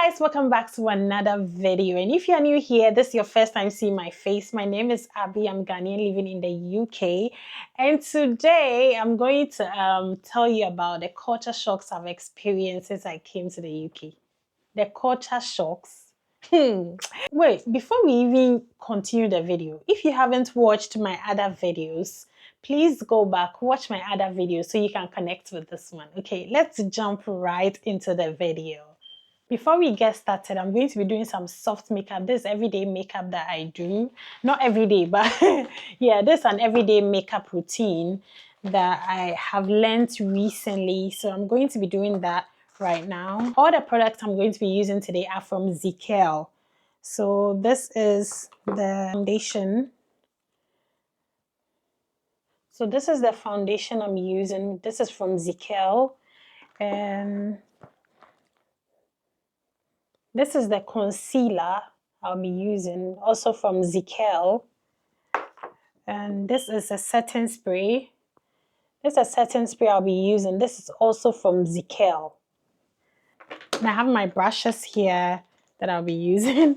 Guys, welcome back to another video. And if you're new here, this is your first time seeing my face. My name is Abby. I'm Ghanaian living in the UK, and today I'm going to tell you about the culture shocks I've experienced since I came to the UK. The culture shocks. Wait, before we even continue the video, if you haven't watched my other videos, please go back, watch my other videos so you can connect with this one. Okay, let's jump right into the video. Before we get started, I'm going to be doing some soft makeup. This is everyday makeup that I do. Not every day, but yeah, this is an everyday makeup routine that I have learned recently. So I'm going to be doing that right now. All the products I'm going to be using today are from RIGHTFUL. So this is the foundation. So this is the foundation I'm using. This is from RIGHTFUL. And this is the concealer I'll be using, also from RIGHTFUL. And this is a setting spray. This is a setting spray I'll be using. This is also from RIGHTFUL. And I have my brushes here that I'll be using.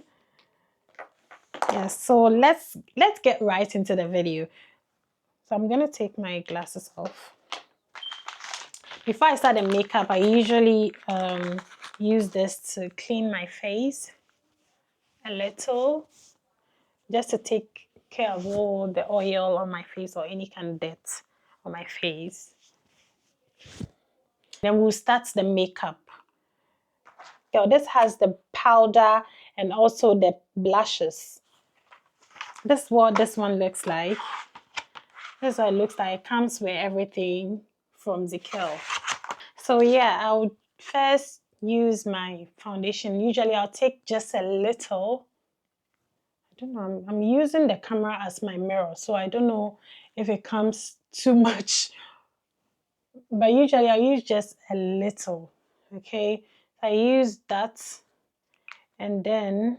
Yeah, so let's get right into the video. So I'm gonna take my glasses off. Before I start the makeup, I usually use this to clean my face a little, just to take care of all the oil on my face or any kind of dirt on my face. Then we'll start the makeup. So this has the powder and also the blushes. This is what this one looks like. This is what it looks like. It comes with everything from RIGHTFUL. So yeah, I'll first use my foundation. Usually I'll take just a little. I don't know, I'm using the camera as my mirror, so I don't know if it comes too much. But usually I use just a little, okay? I use that, and then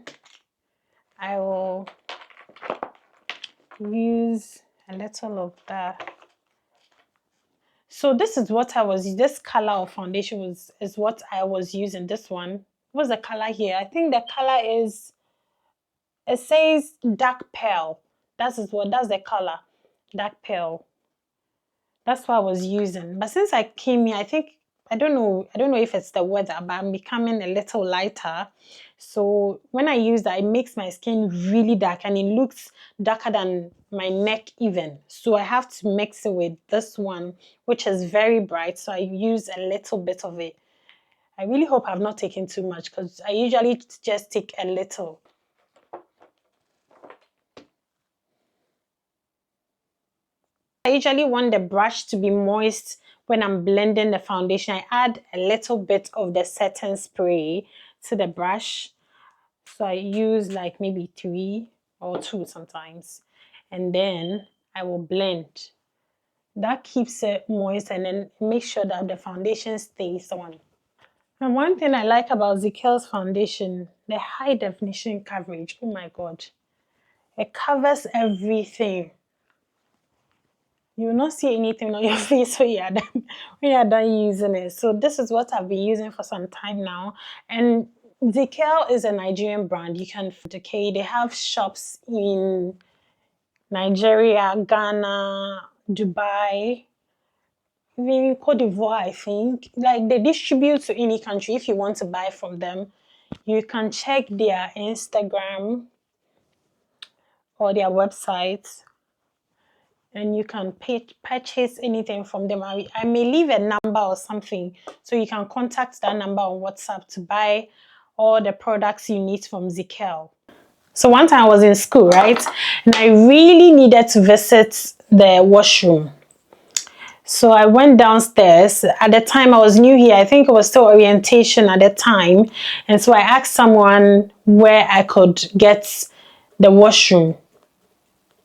I will use a little of that. So this is what I was, this color of foundation is what I was using. This one, what's the color here? I think the color is, it says dark pearl. That's the color, dark pearl. That's what I was using. But since I came here, I don't know if it's the weather, but I'm becoming a little lighter. So when I use that, it makes my skin really dark, and it looks darker than my neck even. So I have to mix it with this one, which is very bright. So I use a little bit of it. I really hope I've not taken too much, because I usually just take a little. I usually want the brush to be moist when I'm blending the foundation. I add a little bit of the setting spray to the brush. So I use like maybe 3 or 2 sometimes. And then I will blend. That keeps it moist, and then make sure that the foundation stays on. And one thing I like about RIGHTFUL's foundation, the high definition coverage. Oh my God. It covers everything. You will not see anything on your face when you're done using it. So this is what I've been using for some time now. And RIGHTFUL is a Nigerian brand. You can, okay, they have shops in Nigeria, Ghana, Dubai, even Cote d'Ivoire, I think. Like, they distribute to any country. If you want to buy from them, you can check their Instagram or their website, and you can purchase anything from them. I may leave a number or something, so you can contact that number on WhatsApp to buy all the products you need from RIGHTFUL. So one time I was in school, right? And I really needed to visit the washroom. So I went downstairs. At the time I was new here. I think it was still orientation at the time. And so I asked someone where I could get the washroom.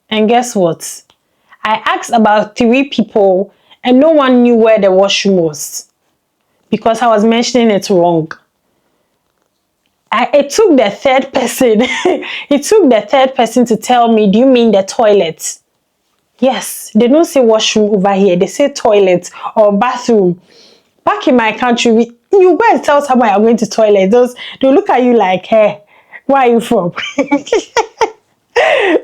And guess what? I asked about 3 people, and no one knew where the washroom was, because I was mentioning it wrong. It took the third person. It took the third person to tell me, do you mean the toilet? Yes, they don't say washroom over here. They say toilet or bathroom. Back in my country, You go and tell someone you're going to toilet, they'll look at you like, hey, where are you from?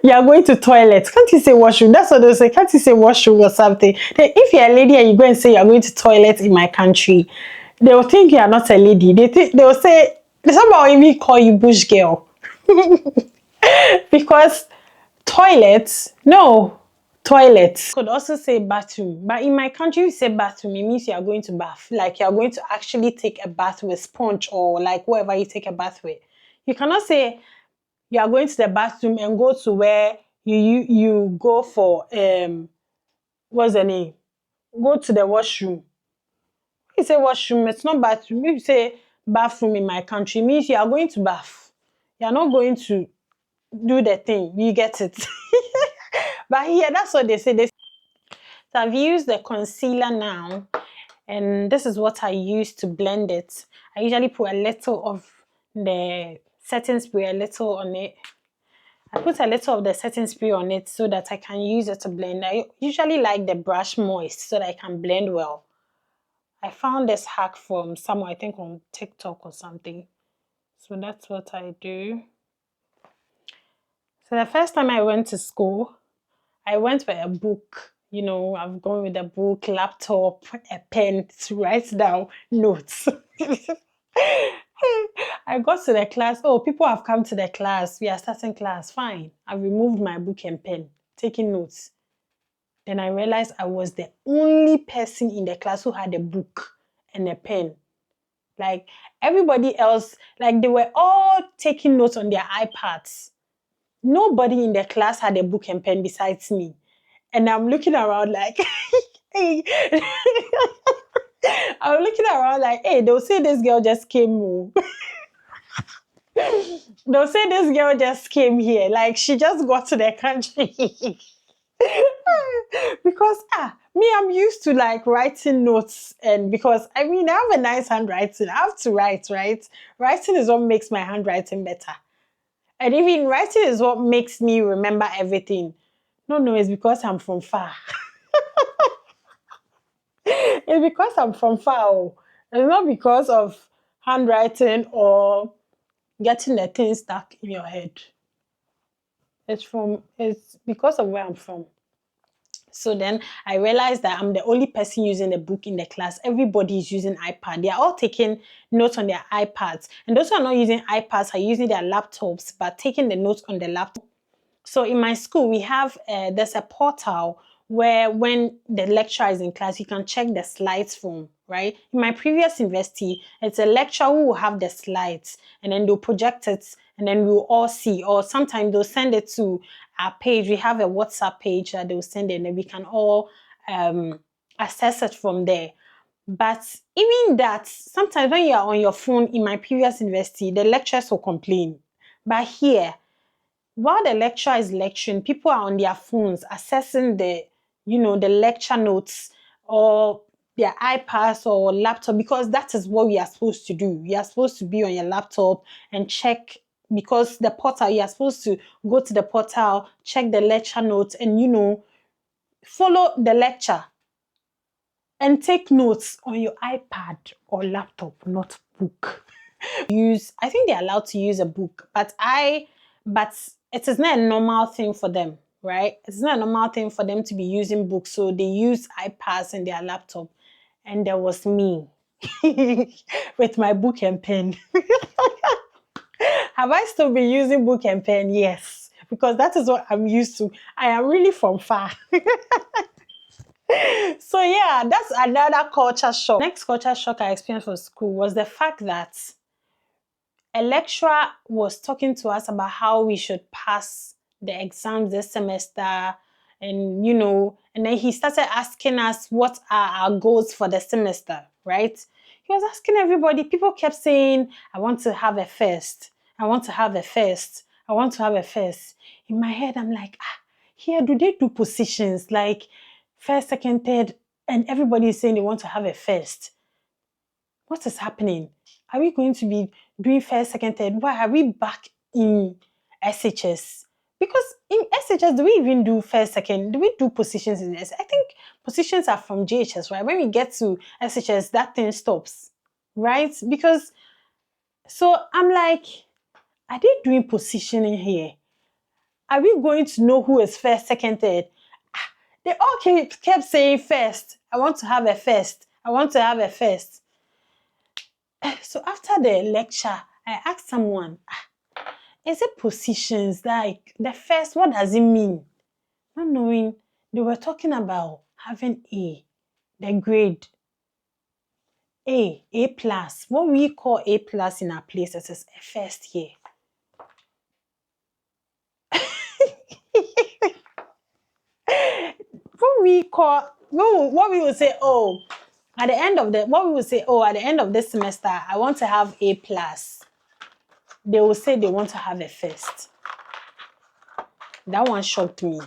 You are going to toilet. Can't you say washroom? That's what they'll say. Can't you say washroom or something? Then if you're a lady and you go and say you're going to toilet in my country, they will think you are not a lady. They will say, someone will even call you bush girl. Because toilets, no, toilets. Could also say bathroom, but in my country, if you say bathroom, it means you are going to bath. Like you are going to actually take a bath with sponge or like whatever you take a bath with. You cannot say you are going to the bathroom and go to where you go for what's the name? Go to the washroom. If you say washroom, it's not bathroom. If you say bathroom in my country, it means you are going to bath. You are not going to do the thing. You get it. But here, that's what they say. So I've used the concealer now, and this is what I use to blend it. I usually put a little of the setting spray, a little on it. I put a little of the setting spray on it so that I can use it to blend. I usually like the brush moist so that I can blend well. I found this hack from somewhere, I think on TikTok or something. So that's what I do. So the first time I went to school, I went with a book. You know, I've gone with a book, laptop, a pen to write down notes. I got to the class. Oh, people have come to the class. We are starting class. Fine. I removed my book and pen, taking notes. Then I realized I was the only person in the class who had a book and a pen. Like everybody else, like they were all taking notes on their iPads. Nobody in the class had a book and pen besides me. And I'm looking around like, hey. I'm looking around like, hey, they'll say this girl just came. They'll say this girl just came here. Like she just got to the country. Because me, I'm used to like writing notes, and because I mean I have a nice handwriting. I have to write, right? Writing is what makes my handwriting better. And even writing is what makes me remember everything. No, it's because I'm from far. It's because I'm from far. Oh. It's not because of handwriting or getting the thing stuck in your head. It's because of where I'm from. So then I realized that I'm the only person using the book in the class. Everybody is using iPad. They are all taking notes on their iPads. And those who are not using iPads are using their laptops, but taking the notes on the laptop. So in my school, we have, there's a portal where when the lecturer is in class, you can check the slides from, right? In my previous university, it's a lecturer who will have the slides and then they'll project it and then we'll all see. Or sometimes they'll send it to our page. We have a WhatsApp page that they'll send it and then we can all access it from there. But even that, sometimes when you are on your phone in my previous university, the lecturers will complain. But here, while the lecturer is lecturing, people are on their phones accessing the lecture notes or their iPads or laptop, because that is what we are supposed to do. You are supposed to be on your laptop and check, because the portal, you are supposed to go to the portal, check the lecture notes and, follow the lecture and take notes on your iPad or laptop, not book. I think they're allowed to use a book, but it is not a normal thing for them, right? It's not a normal thing for them to be using books, so they use iPads and their laptop. And there was me with my book and pen. Have I still been using book and pen? Yes, because that is what I'm used to. I am really from far. So yeah, that's another culture shock. Next culture shock I experienced from school was the fact that a lecturer was talking to us about how we should pass the exams this semester, and and then he started asking us what are our goals for the semester, right? He was asking everybody. People kept saying, I want to have a first. I want to have a first. I want to have a first. In my head, I'm like, here, do they do positions like first, second, third, and everybody is saying they want to have a first? What is happening? Are we going to be doing first, second, third? Why are we back in SHS? Because in SHS, do we even do first, second? Do we do positions in SHS? I think positions are from JHS, right? When we get to SHS, that thing stops. right? Because, so I'm like, are they doing positioning here? Are we going to know who is first, second, third? They all kept saying first. I want to have a first. I want to have a first. So after the lecture, I asked someone, is it positions like the first? What does it mean? Not knowing, they were talking about having A, the grade A plus. What we call A plus in our places is a first year. What we would say, oh, at the end of the what we would say, oh, at the end of this semester, I want to have A plus. They will say they want to have a first. That one shocked me.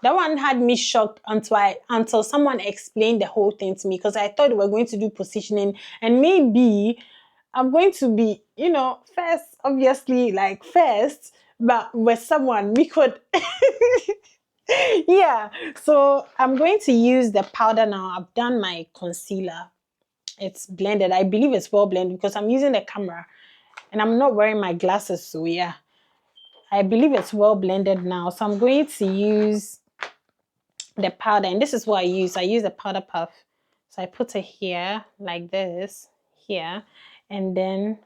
That one had me shocked until someone explained the whole thing to me, because I thought we were going to do positioning and maybe I'm going to be, first, obviously, like first, but with someone we could. Yeah. So I'm going to use the powder now. I've done my concealer. It's blended. I believe it's well blended because I'm using the camera and I'm not wearing my glasses. So yeah, I believe it's well blended now. So I'm going to use the powder, and this is what I use. I use a powder puff. So I put it here like this, here, and then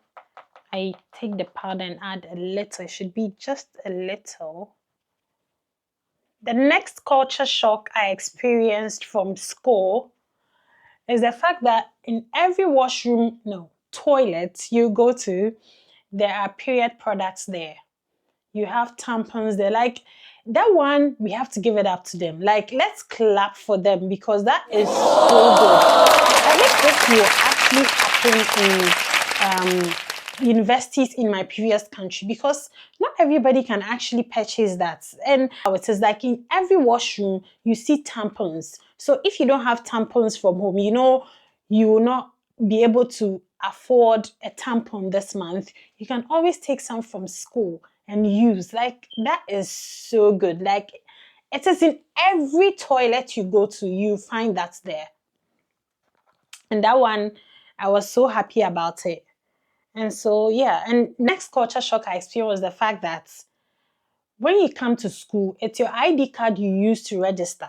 I take the powder and add a little. It should be just a little. The next culture shock I experienced from school is the fact that in every washroom, no, toilet you go to, there are period products there. You have tampons there. Like, that one, we have to give it up to them. Like, let's clap for them because that is so good. I wish this will actually happen in universities in my previous country, because not everybody can actually purchase that. And it is like in every washroom, you see tampons. So if you don't have tampons from home, you will not be able to afford a tampon this month. You can always take some from school and use. Like, that is so good. Like, it is in every toilet you go to, you find that there. And that one, I was so happy about it. And so, yeah. And next culture shock I experienced was the fact that when you come to school, it's your ID card you use to register.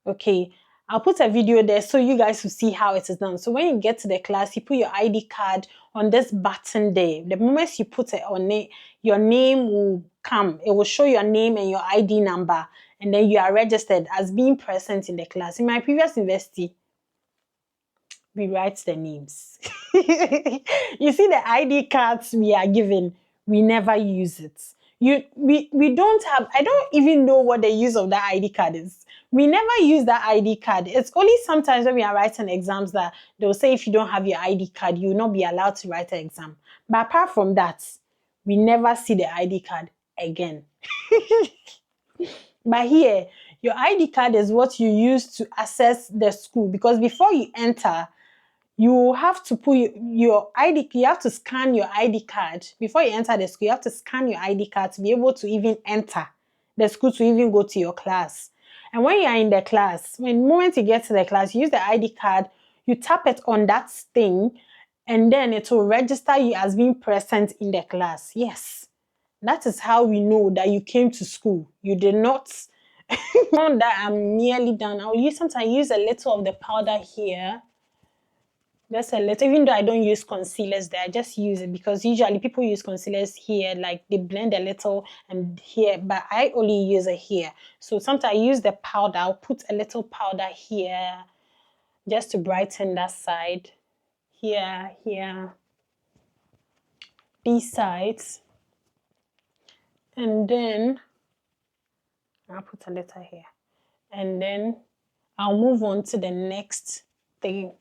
Okay, I'll put a video there so you guys will see how it is done. So when you get to the class, you put your ID card on this button there. The moment you put it on it, your name will come. It will show your name and your ID number, and then you are registered as being present in the class. In my previous university, we write the names. You see the ID cards we are given, we never use it. We don't have, I don't even know what the use of that ID card is. We never use that ID card. It's only sometimes when we are writing exams that they'll say if you don't have your ID card, you will not be allowed to write an exam. But apart from that, we never see the ID card again. But here, your ID card is what you use to access the school, because before you enter, you have to put your ID, you have to scan your ID card. Before you enter the school, you have to scan your ID card to be able to even enter the school, to even go to your class. And when you are in the class, the moment you get to the class, you use the ID card, you tap it on that thing, and then it will register you as being present in the class. Yes, that is how we know that you came to school. You did not. Now that I'm nearly done, sometimes use a little of the powder here. Just a little, even though I don't use concealers there, I just use it because usually people use concealers here, like they blend a little and here, but I only use it here. So sometimes I use the powder. I'll put a little powder here just to brighten that side. Here, these sides. And then I'll put a little here. And then I'll move on to the next thing,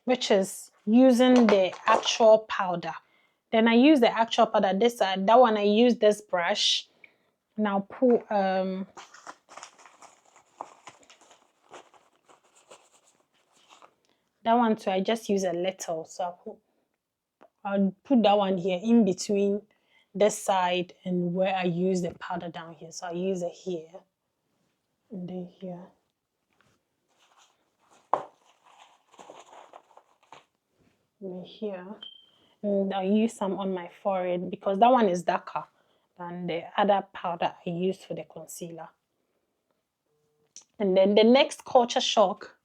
which is using the actual powder. Then I use the actual powder. That one I use this brush. Now pull that one too. I just use a little. So I'll put that one here in between this side and where I use the powder down here. So I use it here and then here. here. And I'll use some on my forehead because that one is darker than the other powder I used for the concealer. And then the next culture shock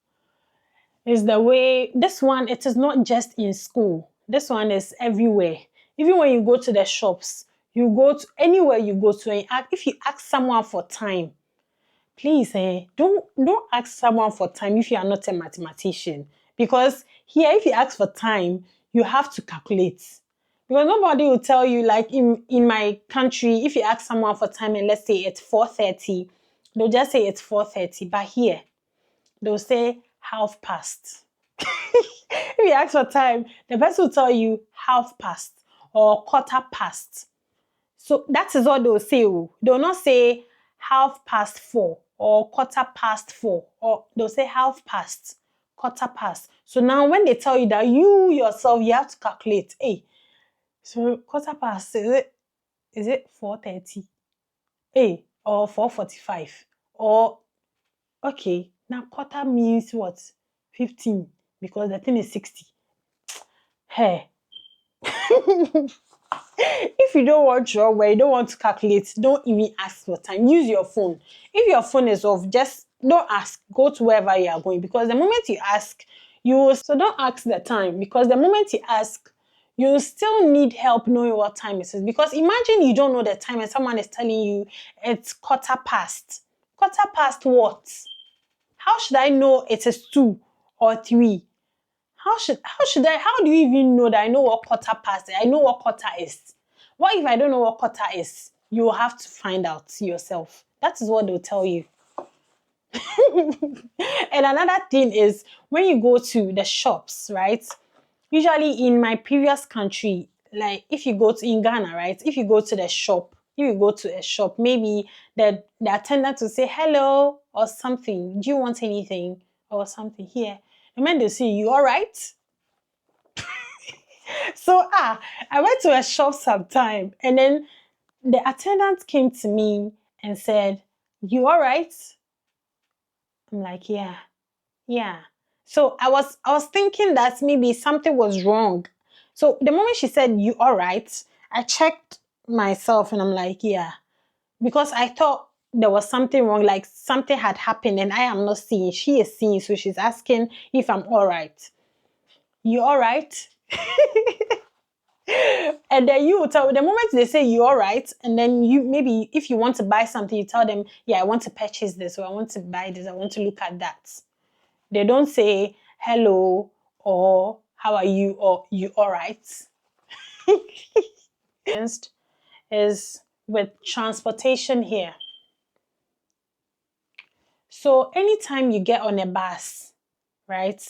is the way this one, it is not just in school. This one is everywhere. Even when you go to the shops, you go to anywhere you go to, and if you ask someone for time, please, don't ask someone for time if you are not a mathematician. Because here, if you ask for time, you have to calculate. Because nobody will tell you, like in my country, if you ask someone for time and let's say it's 4:30, they'll just say it's 4:30. But here, they'll say half past. If you ask for time, the person will tell you half past or quarter past. So that is what they'll say. They'll not say 4:30 or 4:15, or they'll say half past, quarter past. So now when they tell you that, you yourself, you have to calculate. Hey, so quarter past, is it 4:30? Hey, or 4:45? Or, okay, now quarter means what? 15, because the thing is 60. Hey. If you don't want your way, you don't want to calculate, don't even ask for time. Use your phone. If your phone is off, just don't ask. Go to wherever you are going, because the moment you ask, so don't ask the time, because the moment you ask, you still need help knowing what time it is. Because imagine you don't know the time and someone is telling you it's quarter past. Quarter past what? How should I know it is 2 or 3? How do you even know that I know what quarter past is? I know what quarter is. What if I don't know what quarter is? You will have to find out yourself. That is what they'll tell you. And another thing is, when you go to the shops, right? Usually in my previous country, like if you go to in Ghana, right? If you go to the shop, maybe the attendant will say hello or something. Do you want anything or something here? And when they say, you all right? So I went to a shop sometime, and then the attendant came to me and said, you all right? I'm like, yeah. So I was thinking that maybe something was wrong. So the moment she said, you all right, I checked myself and I'm like, yeah. Because I thought there was something wrong, like something had happened and I am not seeing. She is seeing, so she's asking if I'm all right. You all right? And then you tell the moment they say you all right, and then you maybe if you want to buy something, you tell them, yeah, I want to purchase this, or I want to buy this, I want to look at that. They don't say hello or how are you or you all right. Is with transportation here. So anytime you get on a bus, right?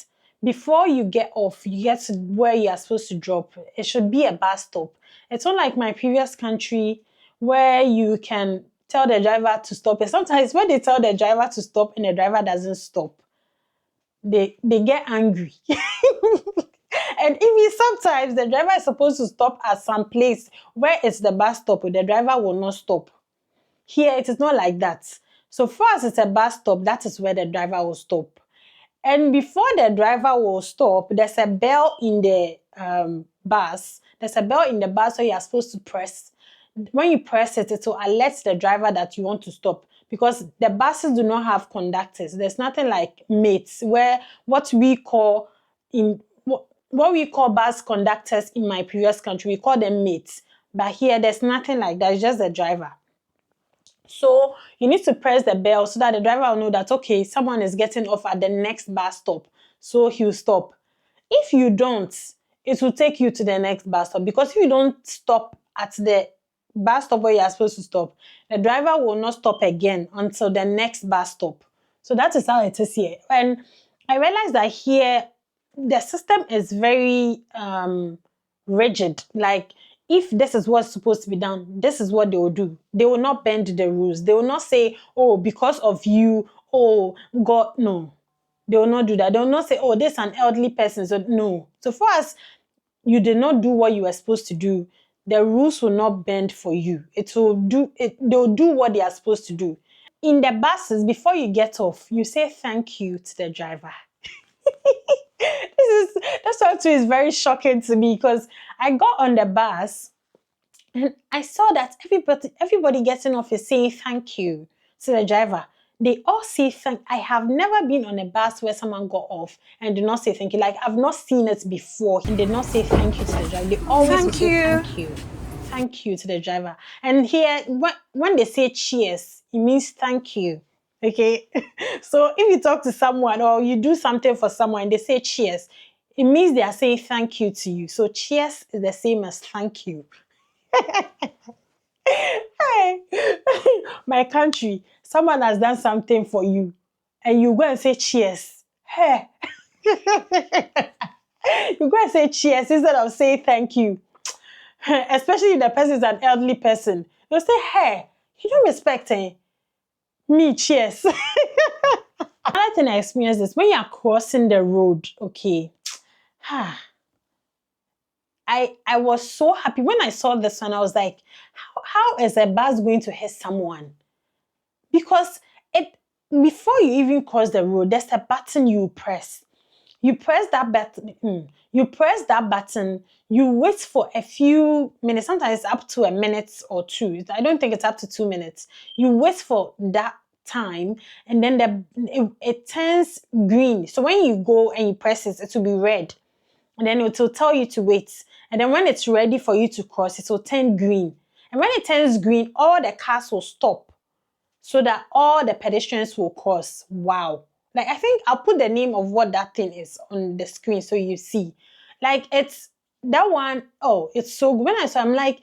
Before you get off, you get to where you are supposed to drop. It should be a bus stop. It's not like my previous country where you can tell the driver to stop. And sometimes when they tell the driver to stop and the driver doesn't stop, they get angry. And even sometimes the driver is supposed to stop at some place where it's the bus stop, the driver will not stop. Here, it is not like that. So for us, it's a bus stop. That is where the driver will stop. And before the driver will stop, there's a bell in the bus. There's a bell in the bus, so you are supposed to press. When you press it, it will alert the driver that you want to stop. Because the buses do not have conductors. There's nothing like mates, where what we call bus conductors in my previous country, we call them mates. But here, there's nothing like that. It's just the driver. So you need to press the bell so that the driver will know that, okay, someone is getting off at the next bus stop. So he'll stop. If you don't, it will take you to the next bus stop. Because if you don't stop at the bus stop where you are supposed to stop, the driver will not stop again until the next bus stop. So that is how it is here. And I realized that here, the system is very rigid. Like, if this is what's supposed to be done, this is what they will do. They will not bend the rules. They will not say, oh, because of you, oh, God, no. They will not do that. They will not say, oh, this is an elderly person. So, no. So for us, you did not do what you were supposed to do. The rules will not bend for you. They'll do what they are supposed to do. In the buses, before you get off, you say thank you to the driver. This This one too is very shocking to me because I got on the bus and I saw that everybody getting off is saying thank you to the driver. They all say thank. I have never been on a bus where someone got off and did not say thank you. Like I've not seen it before. He did not say thank you to the driver. They always will say thank you. Thank you to the driver. And here, when they say cheers, it means thank you. Okay. So if you talk to someone or you do something for someone and they say cheers, it means they are saying thank you to you. So cheers is the same as thank you. Hey, my country, someone has done something for you and you go and say cheers. Hey, you go and say cheers instead of saying thank you. Especially if the person is an elderly person. You'll say, hey, you don't respect me, cheers. Another thing I experienced is when you're crossing the road, okay. I was so happy. When I saw this one, I was like, how is a bus going to hit someone? Because before you even cross the road, there's a button you press. You press that button. You wait for a few minutes. Sometimes up to a minute or two. I don't think it's up to 2 minutes. You wait for that time, and then it turns green. So when you go and you press it, it will be red. And then it will tell you to wait. And then when it's ready for you to cross, it will turn green. And when it turns green, all the cars will stop so that all the pedestrians will cross. Wow. Like, I think I'll put the name of what that thing is on the screen so you see. Like, it's that one. Oh, it's so good. When I saw, I'm like,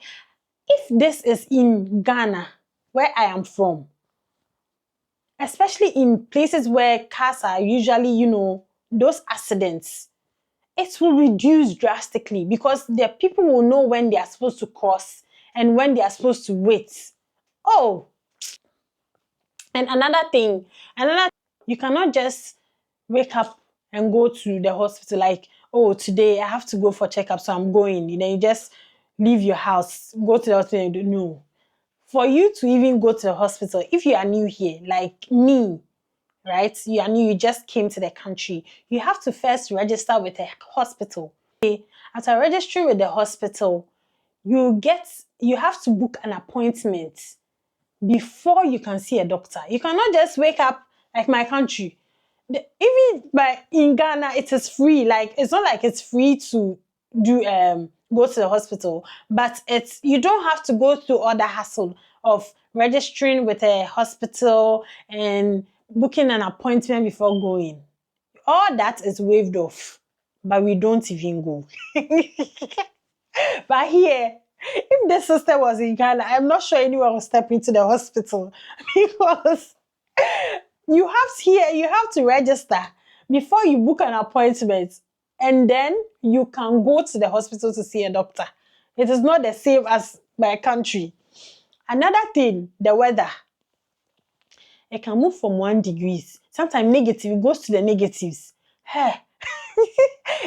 if this is in Ghana, where I am from, especially in places where cars are usually, those accidents, it will reduce drastically because the people will know when they are supposed to cross and when they are supposed to wait. Oh, and another thing, you cannot just wake up and go to the hospital like, oh, today I have to go for checkup, so I'm going. You just leave your house, go to the hospital and no. For you to even go to the hospital, if you are new here, like me, right? You are new, you just came to the country. You have to first register with a hospital. After registering with the hospital, you have to book an appointment before you can see a doctor. You cannot just wake up like my country. In Ghana, it is free. Like, it's not like it's free to go to the hospital, but you don't have to go through all the hassle of registering with a hospital and booking an appointment before going. All that is waived off, but we don't even go. But here, if the system was in Ghana, I'm not sure anyone will step into the hospital because you have to register before you book an appointment, and then you can go to the hospital to see a doctor. It is not the same as my country. Another thing, the weather. It can move from 1 degree. Sometimes negative, it goes to the negatives. Hey.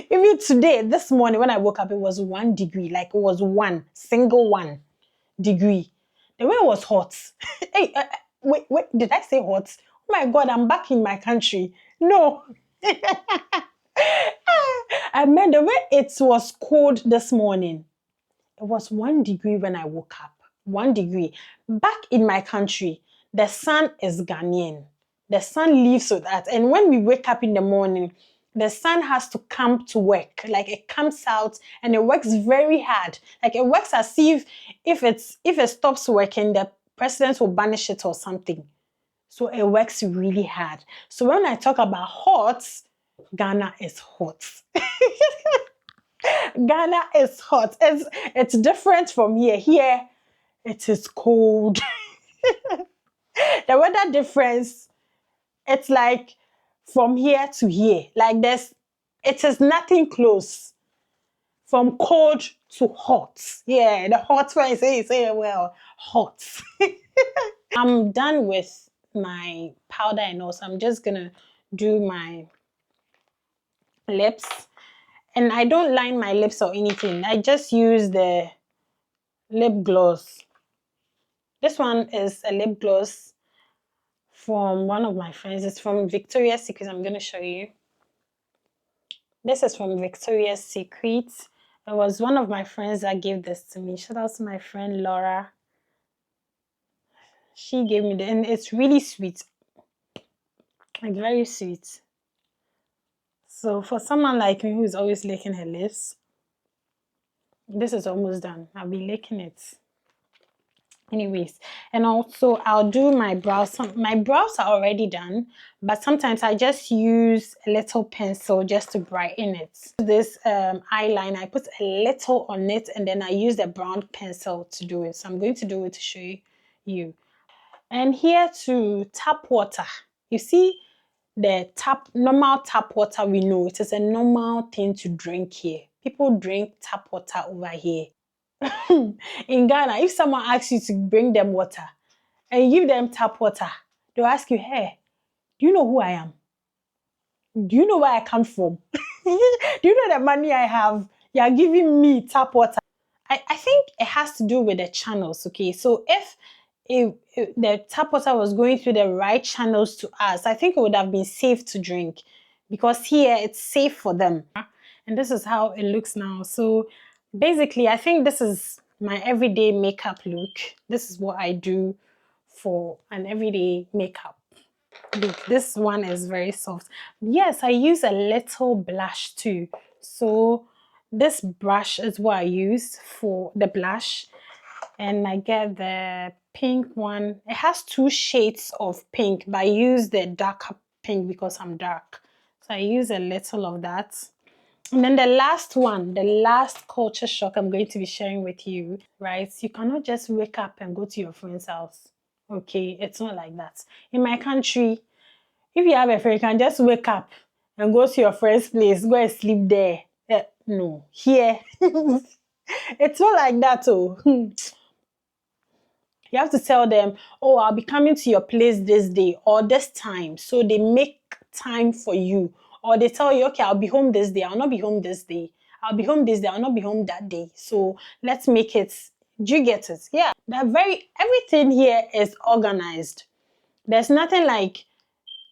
Even today, this morning when I woke up, it was 1 degree. Like, it was 1 degree. The way was hot. Hey, wait, did I say hot? Oh my God, I'm back in my country. No. I mean, the way it was cold this morning, it was 1 degree when I woke up. 1 degree. Back in my country, the sun is Ghanaian. The sun lives with us. And when we wake up in the morning, the sun has to come to work. Like, it comes out and it works very hard. Like, it works as if it stops working, the president will banish it or something. So it works really hard. So when I talk about hot, Ghana is hot. Ghana is hot. It's different from here. Here, it is cold. The weather difference, it's like from here to here. Like, it is nothing close. From cold to hot. Yeah, the hot one, you say well, hot. I'm done with my powder and all, so I'm just gonna do my lips. And I don't line my lips or anything. I just use the lip gloss. This one is a lip gloss from one of my friends. It's from Victoria's Secret. I'm going to show you. This is from Victoria's Secret. It was one of my friends that gave this to me. Shout out to my friend Laura. She gave me and it's really sweet. Like very sweet. So for someone like me who's always licking her lips, this is almost done. I'll be licking it. Anyways, and also I'll do my brows. My brows are already done, but sometimes I just use a little pencil just to brighten it. This eyeliner, I put a little on it and then I use the brown pencil to do it. So I'm going to do it to show you. And here to tap water. You see the normal tap water, we know it is a normal thing to drink here. People drink tap water over here. In Ghana, if someone asks you to bring them water and you give them tap water, they'll ask you, hey, do you know who I am? Do you know where I come from? Do you know the money I have? You're giving me tap water. I think it has to do with the channels, okay? So if the tap water was going through the right channels to us, I think it would have been safe to drink because here it's safe for them. And this is how it looks now. So basically, I think this is my everyday makeup look. This is what I do for an everyday makeup look. This one is very soft. Yes, I use a little blush too. So this brush is what I use for the blush. And I get the pink one. It has 2 shades of pink, but I use the darker pink because I'm dark. So I use a little of that. And then the last one, the last culture shock I'm going to be sharing with you, right? You cannot just wake up and go to your friend's house. Okay, it's not like that. In my country, if you have a friend, you can just wake up and go to your friend's place, go and sleep there. No, here, it's not like that. Oh, you have to tell them, oh, I'll be coming to your place this day or this time. So they make time for you. Or they tell you, okay, I'll be home this day. I'll not be home this day. I'll be home this day. I'll not be home that day. So let's make it. Do you get it? Yeah. Everything here is organized. There's nothing like,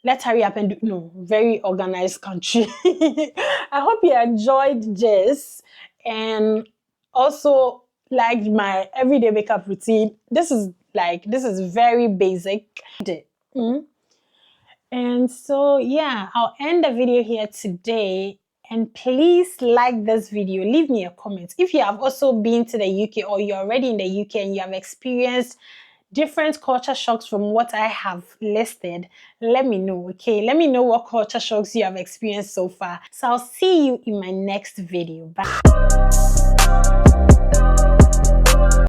let's hurry up and do. No, very organized country. I hope you enjoyed this and also liked my everyday makeup routine. This is very basic. And so yeah, I'll end the video here today. And please like this video. Leave me a comment. If you have also been to the UK or you're already in the UK and you have experienced different culture shocks from what I have listed, let me know, okay? Let me know what culture shocks you have experienced so far. So I'll see you in my next video. Bye.